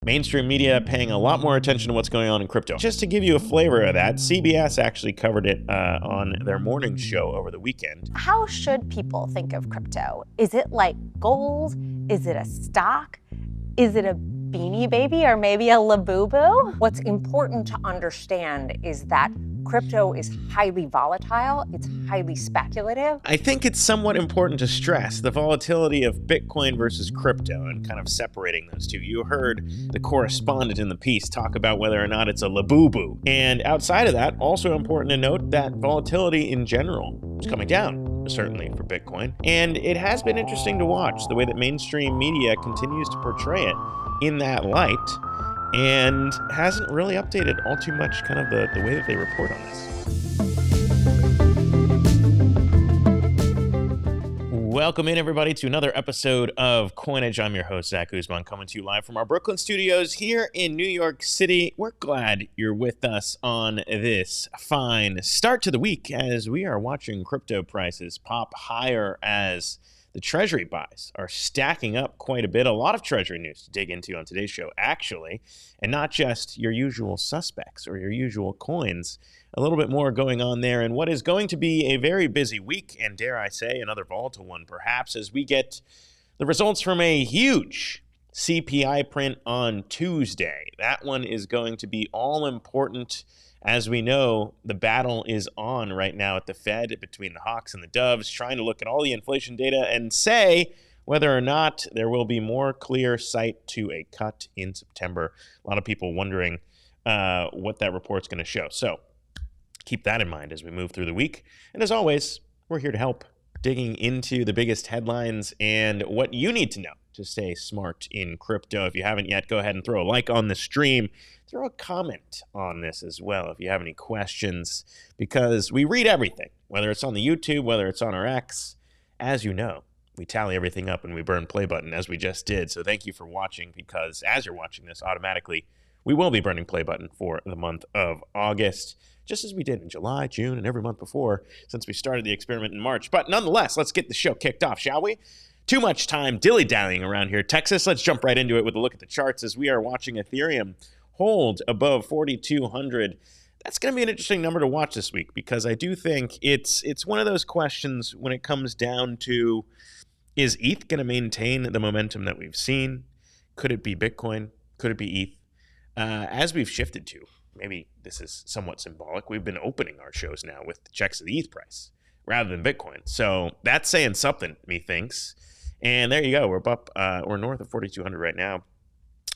Mainstream media paying a lot more attention to what's going on in crypto. Just to give you a flavor of that, CBS actually covered it on their morning show over the weekend. How should people think of crypto? Is it like gold? Is it a stock? Is it a beanie baby or maybe a labubu? What's important to understand is that crypto is highly volatile, it's highly speculative. I think it's somewhat important to stress the volatility of Bitcoin versus crypto and kind of separating those two. You heard the correspondent in the piece talk about whether or not it's a labubu. And outside of that, also important to note that volatility in general is coming down, certainly for Bitcoin. And it has been interesting to watch the way that mainstream media continues to portray it in that light, and hasn't really updated all too much kind of the way that they report on this. Welcome in, everybody, to another episode of Coinage. I'm your host, Zach Guzman, coming to you live from our Brooklyn studios here in New York City. We're glad you're with us on this fine start to the week as we are watching crypto prices pop higher as the Treasury buys are stacking up quite a bit. A lot of Treasury news to dig into on today's show, actually, and not just your usual suspects or your usual coins. A little bit more going on there in what is going to be a very busy week, and dare I say, another volatile one perhaps, as we get the results from a huge CPI print on Tuesday. That one is going to be all important. As we know, the battle is on right now at the Fed between the hawks and the doves, trying to look at all the inflation data and say whether or not there will be more clear sight to a cut in September. A lot of people wondering what that report's going to show. So keep that in mind as we move through the week. And as always, we're here to help, digging into the biggest headlines and what you need to know to stay smart in crypto. If you haven't yet, go ahead and throw a like on the stream. Throw a comment on this as well if you have any questions, because we read everything, whether it's on the YouTube, whether it's on our X. As you know, we tally everything up and we burn play button as we just did. So thank you for watching, because as you're watching this, automatically we will be burning play button for the month of August, just as we did in July, June, and every month before since we started the experiment in March. But nonetheless, let's get the show kicked off, shall we? Too much time dilly-dallying around here, Texas. Let's jump right into it with a look at the charts as we are watching Ethereum hold above 4,200. That's going to be an interesting number to watch this week, because I do think it's one of those questions when it comes down to, is ETH going to maintain the momentum that we've seen? Could it be Bitcoin? Could it be ETH? As we've shifted to, maybe this is somewhat symbolic, we've been opening our shows now with the checks of the ETH price rather than Bitcoin. So that's saying something, methinks. And there you go. We're up, we're north of 4,200 right now.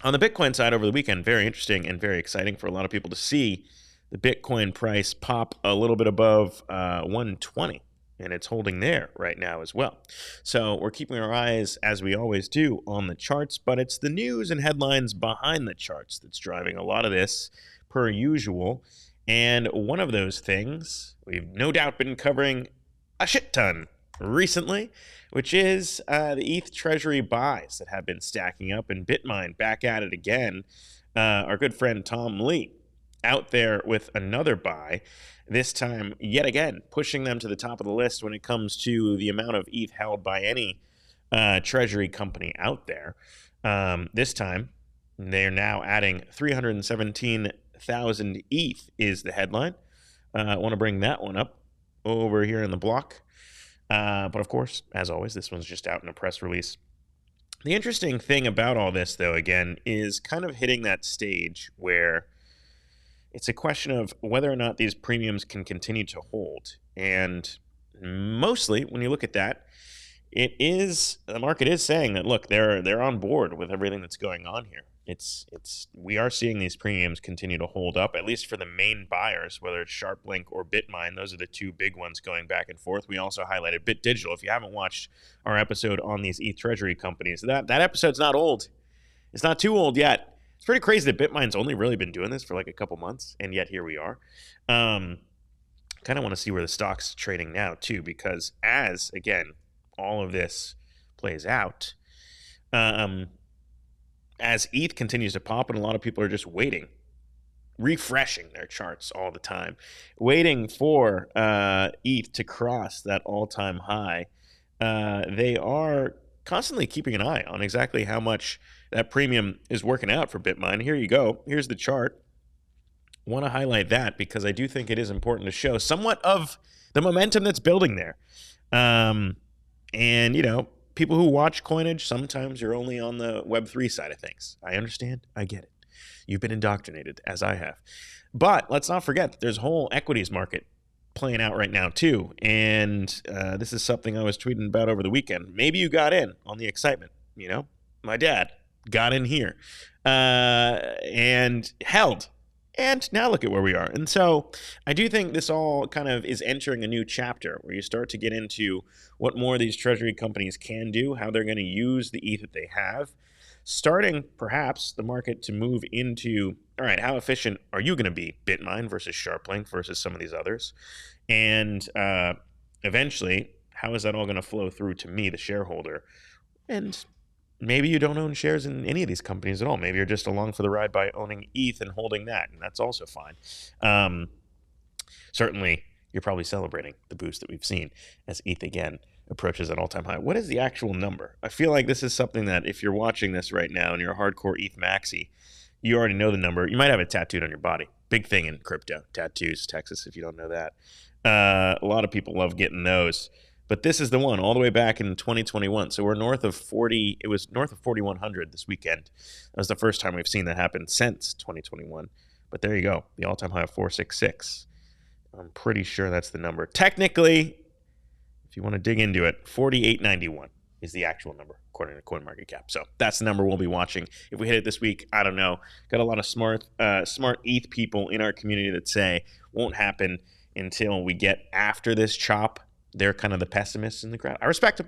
On the Bitcoin side over the weekend, very interesting and very exciting for a lot of people to see the Bitcoin price pop a little bit above 120, and it's holding there right now as well. So we're keeping our eyes, as we always do, on the charts, but it's the news and headlines behind the charts that's driving a lot of this, per usual. And one of those things we've no doubt been covering a shit ton recently, which is the ETH Treasury buys that have been stacking up, and BitMine back at it again. Our good friend Tom Lee out there with another buy, this time yet again pushing them to the top of the list when it comes to the amount of ETH held by any Treasury company out there. This time they're now adding 317,000 ETH is the headline. I want to bring that one up over here in the block. But of course, as always, this one's just out in a press release. The interesting thing about all this, though, again, is kind of hitting that stage where it's a question of whether or not these premiums can continue to hold. And mostly, when you look at that, the market is saying that, look, they're on board with everything that's going on here. We are seeing these premiums continue to hold up, at least for the main buyers, whether it's SharpLink or BitMine. Those are the two big ones going back and forth. We also highlighted BitDigital. If you haven't watched our episode on these ETH Treasury companies, that episode's not old. It's not too old yet. It's pretty crazy that BitMine's only really been doing this for like a couple months, and yet here we are. Kind of want to see where the stock's trading now, too, because as, again, all of this plays out, as ETH continues to pop, and a lot of people are just waiting, refreshing their charts all the time, waiting for ETH to cross that all-time high. They are constantly keeping an eye on exactly how much that premium is working out for BitMine. Here you go. Here's the chart. Want to highlight that because I do think it is important to show somewhat of the momentum that's building there. And, you know, people who watch Coinage, sometimes you're only on the Web3 side of things. I understand. I get it. You've been indoctrinated, as I have. But let's not forget that there's a whole equities market playing out right now, too. And this is something I was tweeting about over the weekend. Maybe you got in on the excitement. You know, my dad got in here and held. And now look at where we are. And so I do think this all kind of is entering a new chapter where you start to get into what more of these treasury companies can do, how they're going to use the ETH that they have, starting perhaps the market to move into, all right, how efficient are you going to be? BitMine versus SharpLink versus some of these others. And eventually, how is that all going to flow through to me, the shareholder? And maybe you don't own shares in any of these companies at all. Maybe you're just along for the ride by owning ETH and holding that, and that's also fine. Certainly, you're probably celebrating the boost that we've seen as ETH again approaches an all-time high. What is the actual number? I feel like this is something that if you're watching this right now and you're a hardcore ETH maxi, you already know the number. You might have it tattooed on your body. Big thing in crypto. Tattoos, Texas, if you don't know that. A lot of people love getting those. But this is the one all the way back in 2021. So we're north of 40. It was north of 4,100 this weekend. That was the first time we've seen that happen since 2021. But there you go. The all-time high of 466. I'm pretty sure that's the number. Technically, if you want to dig into it, 4891 is the actual number according to CoinMarketCap. So that's the number we'll be watching. If we hit it this week, I don't know. Got a lot of smart ETH people in our community that say won't happen until we get after this chop. They're kind of the pessimists in the crowd. I respect them.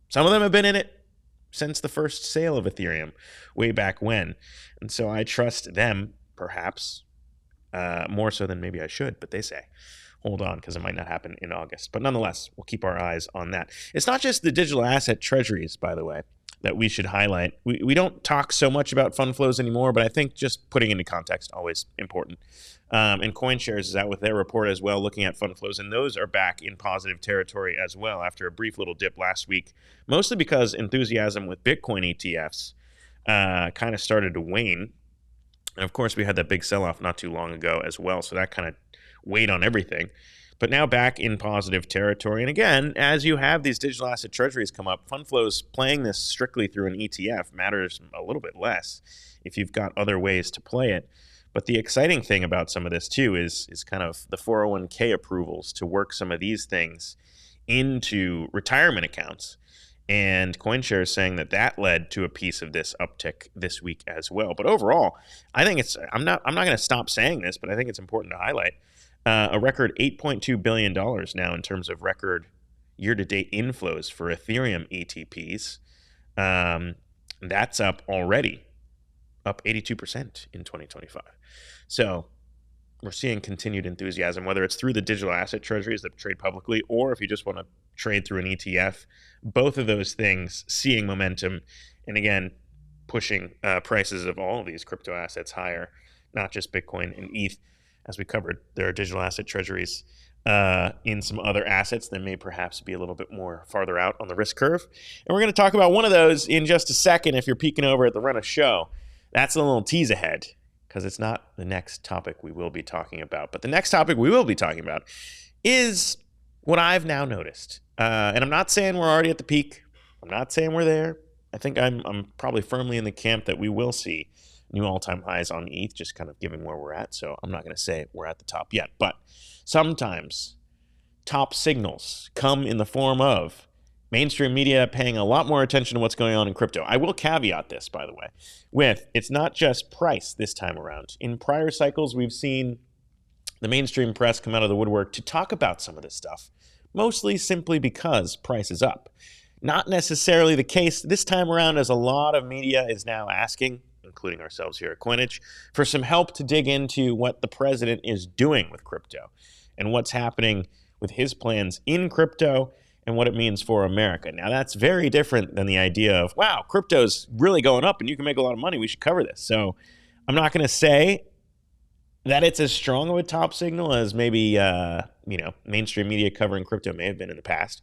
Some of them have been in it since the first sale of Ethereum way back when. And so I trust them, perhaps, more so than maybe I should. But they say, hold on, because it might not happen in August. But nonetheless, we'll keep our eyes on that. It's not just the digital asset treasuries, by the way, that we should highlight. We don't talk so much about fund flows anymore, but I think just putting into context always important. And CoinShares is out with their report as well, looking at fund flows, and those are back in positive territory as well after a brief little dip last week, mostly because enthusiasm with Bitcoin ETFs kind of started to wane. And of course, we had that big sell-off not too long ago as well, so that kind of weighed on everything. But now back in positive territory. And again, as you have these digital asset treasuries come up, fund flows playing this strictly through an ETF matters a little bit less if you've got other ways to play it. But the exciting thing about some of this too is kind of the 401k approvals to work some of these things into retirement accounts. And CoinShares saying that led to a piece of this uptick this week as well. But overall, I think I'm not going to stop saying this, but I think it's important to highlight a record $8.2 billion now in terms of record year-to-date inflows for Ethereum ETPs. That's up already, up 82% in 2025. So we're seeing continued enthusiasm, whether it's through the digital asset treasuries that trade publicly, or if you just want to trade through an ETF. Both of those things seeing momentum, and again, pushing prices of all of these crypto assets higher, not just Bitcoin and ETH. As we covered, there are digital asset treasuries in some other assets that may perhaps be a little bit more farther out on the risk curve. And we're going to talk about one of those in just a second if you're peeking over at the Run a Show. That's a little tease ahead, because it's not the next topic we will be talking about. But the next topic we will be talking about is what I've now noticed. And I'm not saying we're already at the peak. I'm not saying we're there. I think I'm probably firmly in the camp that we will see new all-time highs on ETH, just kind of given where we're at. So I'm not going to say we're at the top yet. But sometimes top signals come in the form of mainstream media paying a lot more attention to what's going on in crypto. I will caveat this, by the way, with it's not just price this time around. In prior cycles, we've seen the mainstream press come out of the woodwork to talk about some of this stuff, mostly simply because price is up. Not necessarily the case this time around, as a lot of media is now asking, including ourselves here at Coinage, for some help to dig into what the president is doing with crypto and what's happening with his plans in crypto and what it means for America. Now, that's very different than the idea of, wow, crypto's really going up and you can make a lot of money. We should cover this. So I'm not going to say that it's as strong of a top signal as maybe, mainstream media covering crypto may have been in the past.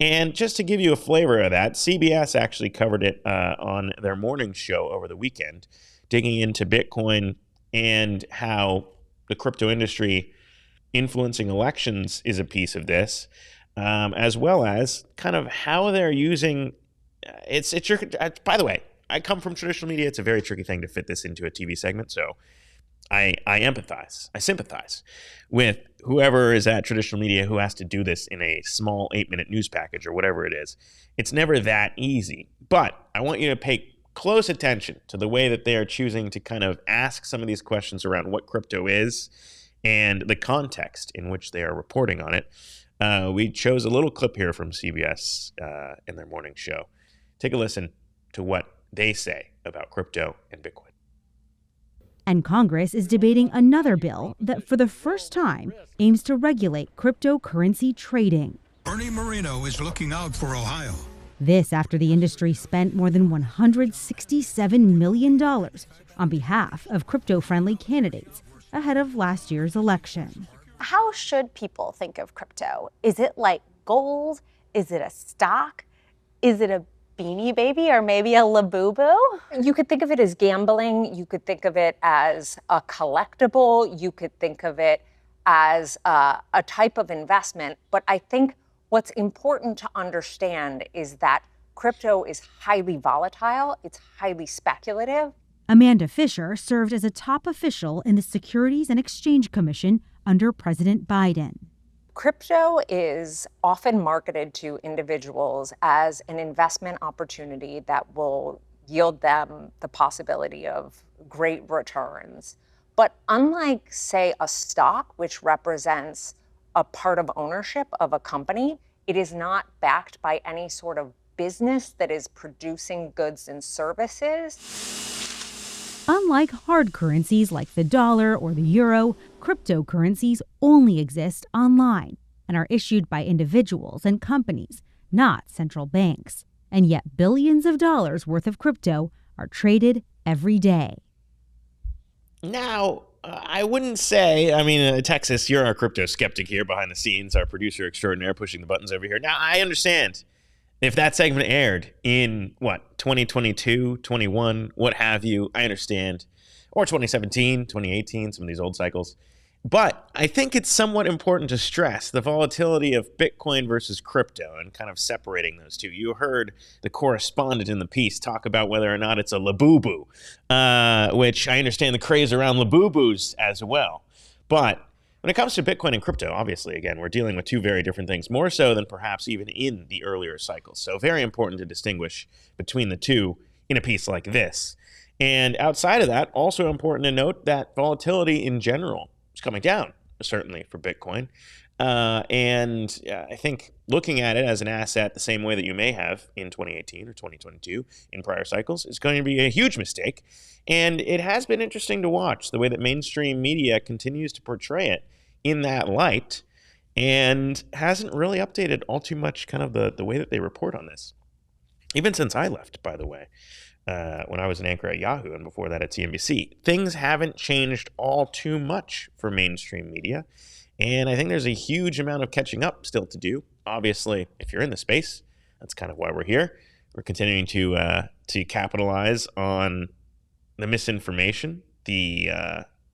And just to give you a flavor of that, CBS actually covered it on their morning show over the weekend, digging into Bitcoin and how the crypto industry influencing elections is a piece of this, as well as kind of how they're using. It's tricky. By the way, I come from traditional media. It's a very tricky thing to fit this into a TV segment. So I empathize. I sympathize with whoever is at traditional media who has to do this in a small 8-minute news package or whatever it is. It's never that easy. But I want you to pay close attention to the way that they are choosing to kind of ask some of these questions around what crypto is and the context in which they are reporting on it. We chose a little clip here from CBS in their morning show. Take a listen to what they say about crypto and Bitcoin. And Congress is debating another bill that, for the first time, aims to regulate cryptocurrency trading. Bernie Moreno is looking out for Ohio. This after the industry spent more than $167 million on behalf of crypto-friendly candidates ahead of last year's election. How should people think of crypto? Is it like gold? Is it a stock? Is it a beanie baby or maybe a labubu? You could think of it as gambling. You could think of it as a collectible. You could think of it as a type of investment. But I think what's important to understand is that crypto is highly volatile. It's highly speculative. Amanda Fisher served as a top official in the Securities and Exchange Commission under President Biden. Crypto is often marketed to individuals as an investment opportunity that will yield them the possibility of great returns. But unlike, say, a stock, which represents a part of ownership of a company, it is not backed by any sort of business that is producing goods and services. Unlike hard currencies like the dollar or the euro, cryptocurrencies only exist online and are issued by individuals and companies, not central banks. And yet billions of dollars worth of crypto are traded every day. Now, I wouldn't say, Texas, you're our crypto skeptic here behind the scenes, our producer extraordinaire pushing the buttons over here. Now, I understand if that segment aired in, 2022, 21, what have you, I understand. Or 2017, 2018, some of these old cycles. But I think it's somewhat important to stress the volatility of Bitcoin versus crypto and kind of separating those two. You heard the correspondent in the piece talk about whether or not it's a labubu, which I understand the craze around labubus as well. But when it comes to Bitcoin and crypto, obviously, again, we're dealing with two very different things, more so than perhaps even in the earlier cycles. So very important to distinguish between the two in a piece like this. And outside of that, also important to note that volatility in general is coming down, certainly for Bitcoin. I think looking at it as an asset the same way that you may have in 2018 or 2022 in prior cycles is going to be a huge mistake. And it has been interesting to watch the way that mainstream media continues to portray it in that light and hasn't really updated all too much kind of the way that they report on this. Even since I left, by the way, when I was an anchor at Yahoo and before that at CNBC, things haven't changed all too much for mainstream media. And I think there's a huge amount of catching up still to do. Obviously, if you're in the space, that's kind of why we're here. We're continuing to capitalize on the misinformation, the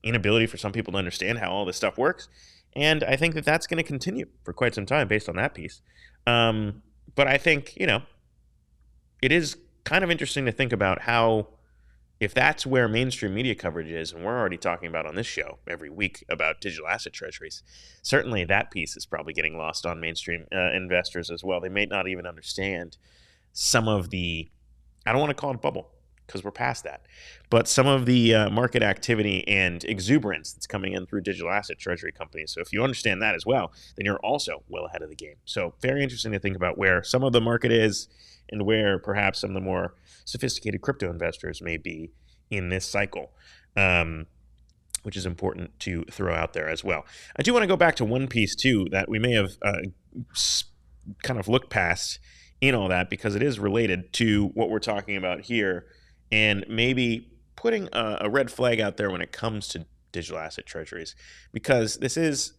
inability for some people to understand how all this stuff works. And I think that that's going to continue for quite some time based on that piece. But I think, it is kind of interesting to think about how, if that's where mainstream media coverage is, and we're already talking about on this show every week about digital asset treasuries, certainly that piece is probably getting lost on mainstream investors as well. They may not even understand some of the, I don't want to call it bubble because we're past that, but some of the market activity and exuberance that's coming in through digital asset treasury companies. So if you understand that as well, then you're also well ahead of the game. So very interesting to think about where some of the market is and where perhaps some of the more sophisticated crypto investors may be in this cycle, which is important to throw out there as well. I do want to go back to one piece, too, that we may have kind of looked past in all that because it is related to what we're talking about here and maybe putting a red flag out there when it comes to digital asset treasuries, because this is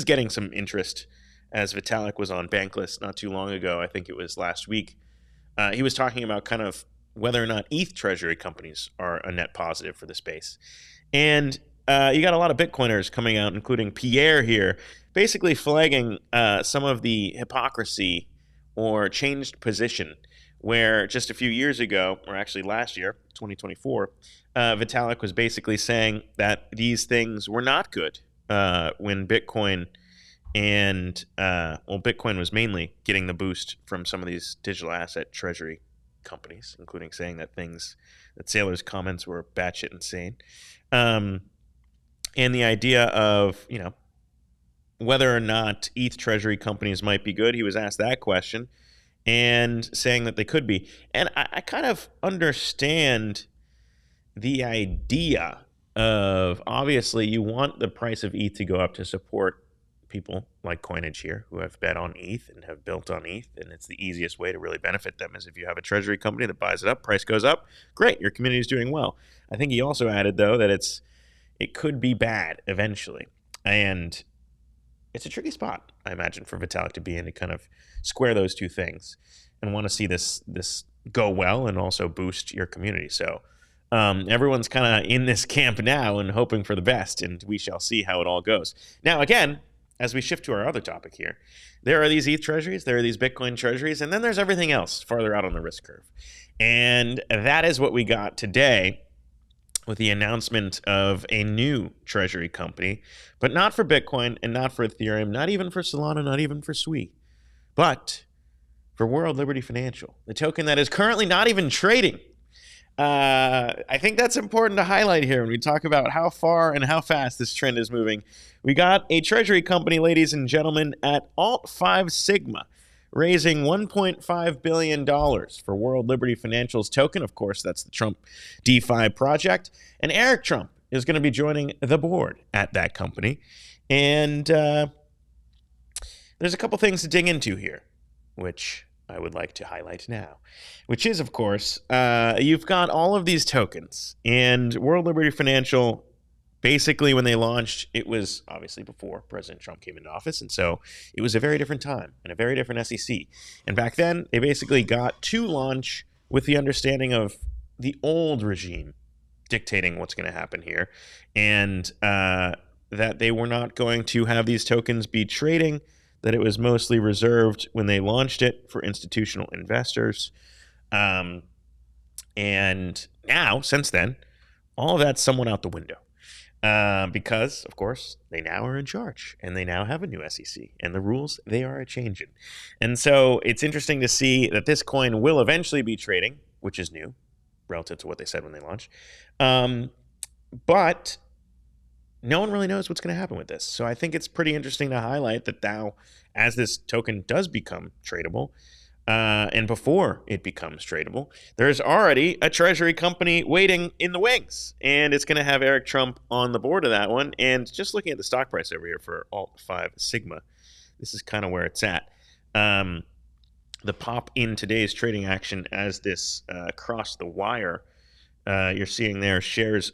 getting some interest as Vitalik was on Bankless not too long ago. I think it was last week. He was talking about kind of whether or not ETH treasury companies are a net positive for the space. And you got a lot of Bitcoiners coming out, including Pierre here, basically flagging some of the hypocrisy or changed position where just a few years ago, or actually last year, 2024, Vitalik was basically saying that these things were not good when Bitcoin and, Bitcoin was mainly getting the boost from some of these digital asset treasury companies, including saying that Saylor's comments were batshit insane. And the idea of, whether or not ETH treasury companies might be good, he was asked that question and saying that they could be. And I kind of understand the idea of, obviously, you want the price of ETH to go up to support people like Coinage here who have bet on ETH and have built on ETH, and it's the easiest way to really benefit them is if you have a treasury company that buys it up, price goes up, great, your community is doing well. I think he also added, though, that it could be bad eventually, and it's a tricky spot, I imagine, for Vitalik to be in, to kind of square those two things and want to see this go well and also boost your community. So everyone's kind of in this camp now and hoping for the best, and we shall see how it all goes. Now, again, as we shift to our other topic here, there are these ETH treasuries, there are these Bitcoin treasuries, and then there's everything else farther out on the risk curve. And that is what we got today with the announcement of a new treasury company, but not for Bitcoin and not for Ethereum, not even for Solana, not even for SWI, but for World Liberty Financial, the token that is currently not even trading. I think that's important to highlight here when we talk about how far and how fast this trend is moving. We got a treasury company, ladies and gentlemen, at Alt 5 Sigma, raising $1.5 billion for World Liberty Financial's token. Of course, that's the Trump DeFi project. And Eric Trump is going to be joining the board at that company. And there's a couple things to dig into here, which I would like to highlight now, which is, of course, you've got all of these tokens. And World Liberty Financial, basically, when they launched, it was obviously before President Trump came into office. And so it was a very different time and a very different SEC. And back then, they basically got to launch with the understanding of the old regime dictating what's going to happen here. And that they were not going to have these tokens be trading, that it was mostly reserved when they launched it for institutional investors. And now, since then, all of that's somewhat out the window. Because, of course, they now are in charge and they now have a new SEC and the rules, they are a-changing. And so it's interesting to see that this coin will eventually be trading, which is new relative to what they said when they launched. But no one really knows what's going to happen with this. So I think it's pretty interesting to highlight that now, as this token does become tradable, and before it becomes tradable, there's already a treasury company waiting in the wings. And it's going to have Eric Trump on the board of that one. And just looking at the stock price over here for Alt 5 Sigma, this is kind of where it's at. The pop in today's trading action as this crossed the wire, you're seeing there shares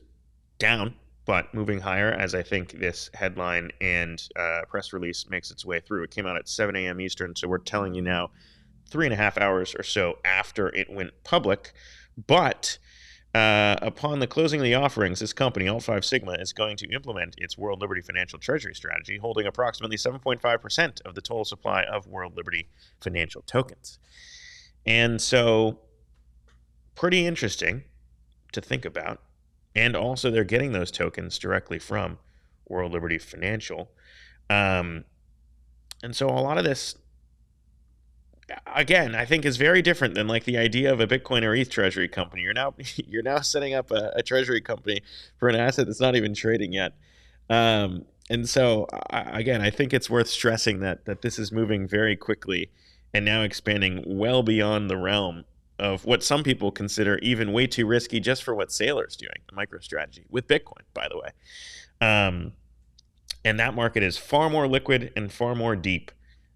down, but moving higher as I think this headline and press release makes its way through. It came out at 7 a.m. Eastern, so we're telling you now 3.5 hours or so after it went public. But upon the closing of the offerings, this company, Alt 5 Sigma, is going to implement its World Liberty Financial Treasury strategy, holding approximately 7.5% of the total supply of World Liberty Financial tokens. And so, pretty interesting to think about. And also, they're getting those tokens directly from World Liberty Financial. And so a lot of this, again, I think is very different than like the idea of a Bitcoin or ETH treasury company. You're now setting up a treasury company for an asset that's not even trading yet. And so, again, I think it's worth stressing that this is moving very quickly and now expanding well beyond the realm of what some people consider even way too risky just for what Saylor's doing, the MicroStrategy, with Bitcoin, by the way. And that market is far more liquid and far more deep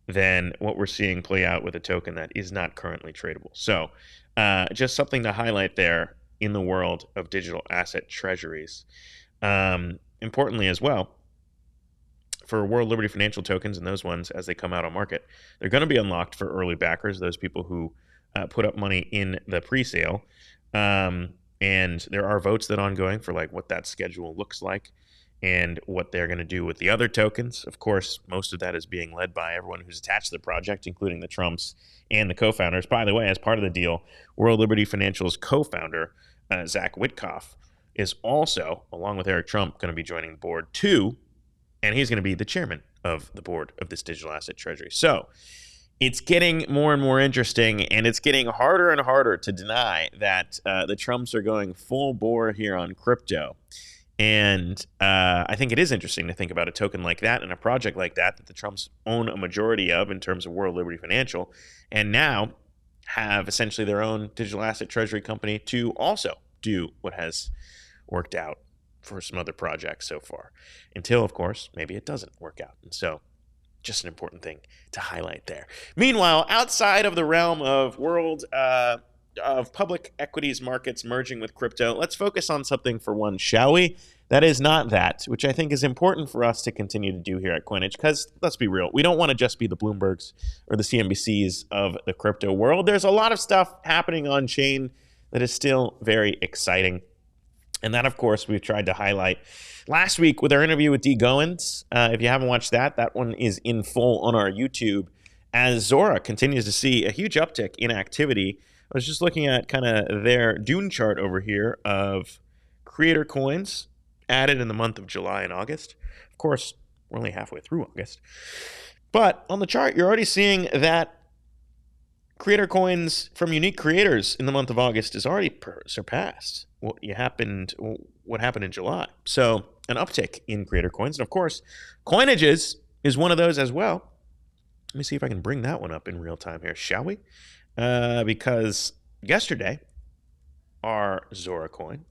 than what we're seeing play out with a token that is not currently tradable. So just something to highlight there in the world of digital asset treasuries. Importantly as well, for World Liberty Financial tokens and those ones as they come out on market. They're going to be unlocked for early backers, those people who put up money in the pre-sale. And there are votes that are ongoing for like what that schedule looks like and what they're going to do with the other tokens. Of course, most of that is being led by everyone who's attached to the project, including the Trumps and the co-founders. By the way, as part of the deal, World Liberty Financial's co-founder, Zach Witkoff, is also, along with Eric Trump, going to be joining the board too, and he's going to be the chairman of the board of this digital asset treasury. So it's getting more and more interesting, and it's getting harder and harder to deny that the Trumps are going full bore here on crypto. And I think it is interesting to think about a token like that and a project like that the Trumps own a majority of in terms of World Liberty Financial, and now have essentially their own digital asset treasury company to also do what has worked out for some other projects so far, until, of course, maybe it doesn't work out. And so just an important thing to highlight there. Meanwhile, outside of the realm of of public equities markets merging with crypto, let's focus on something for once, shall we? That is not that, which I think is important for us to continue to do here at Coinage, because let's be real, we don't want to just be the Bloombergs or the CNBCs of the crypto world. There's a lot of stuff happening on chain that is still very exciting. And that, of course, we've tried to highlight last week with our interview with Dee Goins. If you haven't watched that one is in full on our YouTube, as Zora continues to see a huge uptick in activity. I was just looking at kind of their Dune chart over here of creator coins added in the month of July and August. Of course, we're only halfway through August. But on the chart, you're already seeing that creator coins from unique creators in the month of August is already surpassed what happened in July. So an uptick in creator coins. And of course, Coinage is one of those as well. Let me see if I can bring that one up in real time here, shall we? Because yesterday, our Zora coin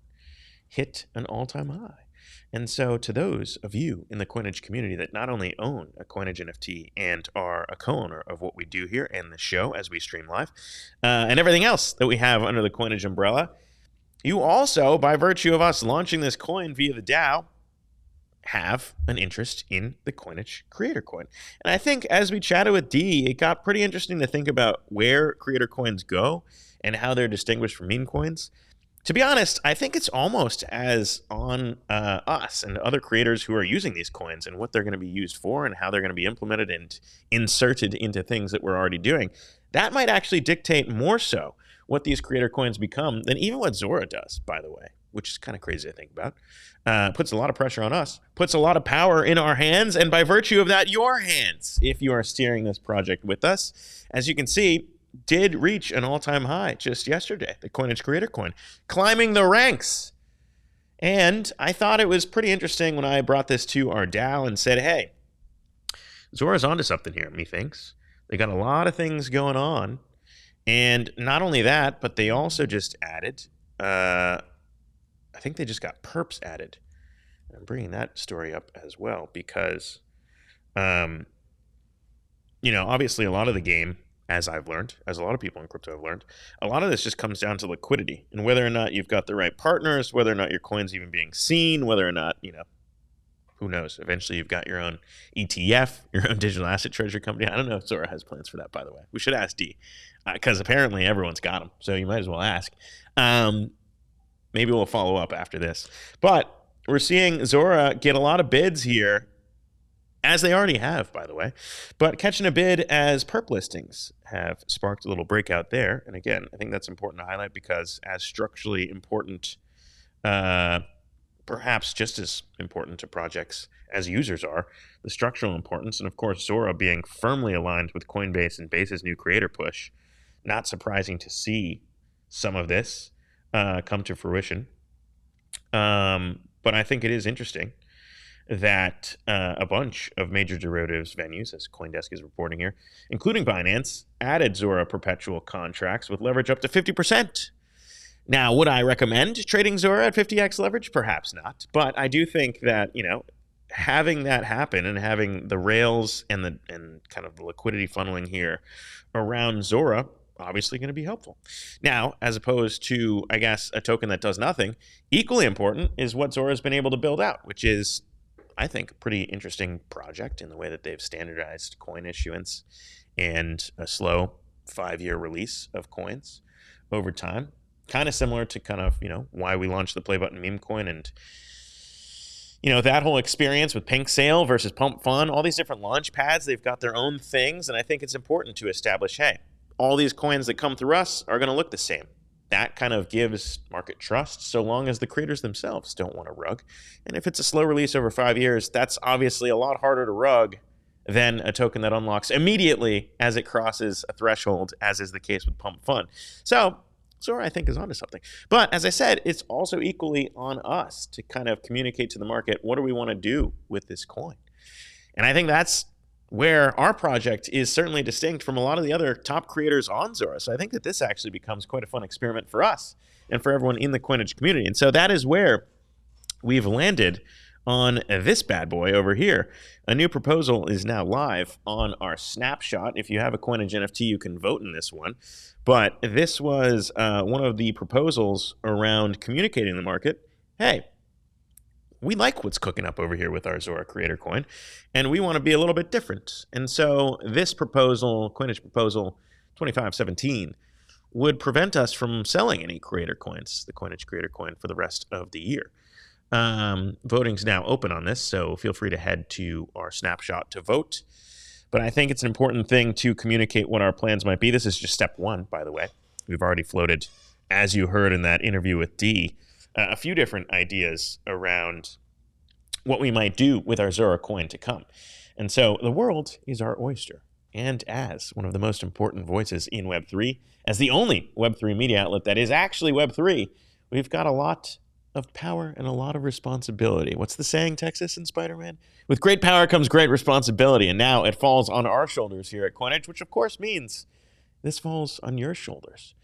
hit an all-time high. And so to those of you in the Coinage community that not only own a Coinage NFT and are a co-owner of what we do here and the show as we stream live, and everything else that we have under the Coinage umbrella, you also, by virtue of us launching this coin via the DAO, have an interest in the Coinage creator coin. And I think as we chatted with Dee, it got pretty interesting to think about where creator coins go and how they're distinguished from meme coins. To be honest, I think it's almost as on us and other creators who are using these coins and what they're going to be used for and how they're going to be implemented and inserted into things that we're already doing. That might actually dictate more so what these creator coins become than even what Zora does, by the way, which is kind of crazy to think about. Puts a lot of pressure on us, puts a lot of power in our hands, and by virtue of that, your hands, if you are steering this project with us. As you can see, did reach an all-time high just yesterday, the Coinage creator coin, climbing the ranks. And I thought it was pretty interesting when I brought this to our DAO and said, hey, Zora's onto something here, methinks. They got a lot of things going on. And not only that, but they also just added, I think they just got perps added. I'm bringing that story up as well because, obviously a lot of the game, as I've learned, as a lot of people in crypto have learned, a lot of this just comes down to liquidity and whether or not you've got the right partners, whether or not your coin's even being seen, whether or not, who knows? Eventually you've got your own ETF, your own digital asset treasury company. I don't know if Zora has plans for that, by the way. We should ask Dee, because apparently everyone's got them. So you might as well ask. Maybe we'll follow up after this. But we're seeing Zora get a lot of bids here, as they already have, by the way. But catching a bid as perp listings have sparked a little breakout there. And again, I think that's important to highlight because as structurally important, perhaps just as important to projects as users are, the structural importance, and of course Zora being firmly aligned with Coinbase and Base's new creator push, not surprising to see some of this come to fruition. But I think it is interesting that a bunch of major derivatives venues, as CoinDesk is reporting here, including Binance, added Zora perpetual contracts with leverage up to 50%. Now, would I recommend trading Zora at 50x leverage? Perhaps not. But I do think that, having that happen and having the rails and kind of the liquidity funneling here around Zora, obviously going to be helpful. Now, as opposed to, I guess, a token that does nothing, equally important is what Zora's been able to build out, which is I think, pretty interesting project in the way that they've standardized coin issuance and a slow 5-year release of coins over time. Kind of similar to kind of, why we launched the Play Button meme coin and, that whole experience with Pink Sale versus Pump Fun, all these different launch pads, they've got their own things. And I think it's important to establish, hey, all these coins that come through us are going to look the same. That kind of gives market trust so long as the creators themselves don't want to rug. And if it's a slow release over 5 years, that's obviously a lot harder to rug than a token that unlocks immediately as it crosses a threshold, as is the case with Pump Fun. So Zora, I think, is onto something. But as I said, it's also equally on us to kind of communicate to the market, what do we want to do with this coin? And I think that's where our project is certainly distinct from a lot of the other top creators on Zora. So I think that this actually becomes quite a fun experiment for us and for everyone in the Coinage community. And so that is where we've landed on this bad boy over here. A new proposal is now live on our snapshot. If you have a Coinage NFT, you can vote in this one. But this was one of the proposals around communicating to the market, hey, we like what's cooking up over here with our Zora creator coin, and we want to be a little bit different. And so this proposal, Coinage proposal 2517, would prevent us from selling any creator coins, the Coinage creator coin, for the rest of the year. Voting's now open on this, so feel free to head to our snapshot to vote. But I think it's an important thing to communicate what our plans might be. This is just step one, by the way. We've already floated, as you heard in that interview with Dee, a few different ideas around what we might do with our Zora coin to come. And so the world is our oyster. And as one of the most important voices in Web3, as the only Web3 media outlet that is actually Web3, we've got a lot of power and a lot of responsibility. What's the saying, Texas and Spider-Man? With great power comes great responsibility. And now it falls on our shoulders here at Coinage, which of course means this falls on your shoulders.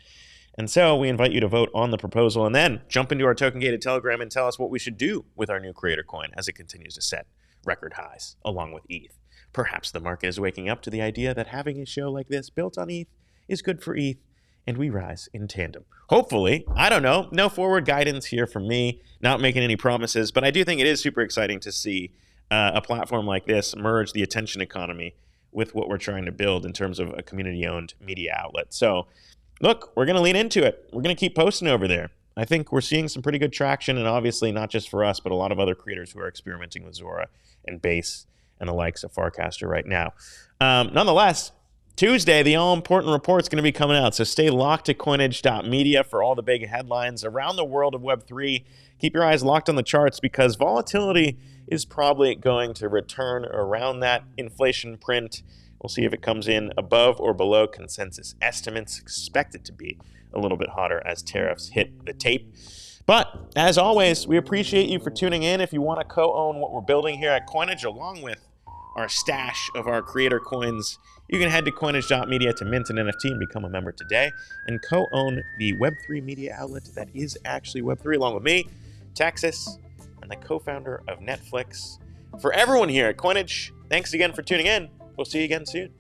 And so we invite you to vote on the proposal and then jump into our token-gated Telegram and tell us what we should do with our new creator coin as it continues to set record highs along with ETH. Perhaps the market is waking up to the idea that having a show like this built on ETH is good for ETH, and we rise in tandem. Hopefully, I don't know, no forward guidance here from me, not making any promises, but I do think it is super exciting to see a platform like this merge the attention economy with what we're trying to build in terms of a community-owned media outlet. So look, we're going to lean into it. We're going to keep posting over there. I think we're seeing some pretty good traction, and obviously not just for us, but a lot of other creators who are experimenting with Zora and Base and the likes of Farcaster right now. Nonetheless, Tuesday, the all-important report's going to be coming out, so stay locked to coinage.media for all the big headlines around the world of Web3. Keep your eyes locked on the charts because volatility is probably going to return around that inflation print. We'll see if it comes in above or below consensus estimates. Expect it to be a little bit hotter as tariffs hit the tape. But as always, we appreciate you for tuning in. If you want to co-own what we're building here at Coinage, along with our stash of our creator coins, you can head to coinage.media to mint an NFT and become a member today and co-own the Web3 media outlet that is actually Web3, along with me, Texas, and the co-founder of Netflix. For everyone here at Coinage, thanks again for tuning in. We'll see you again soon.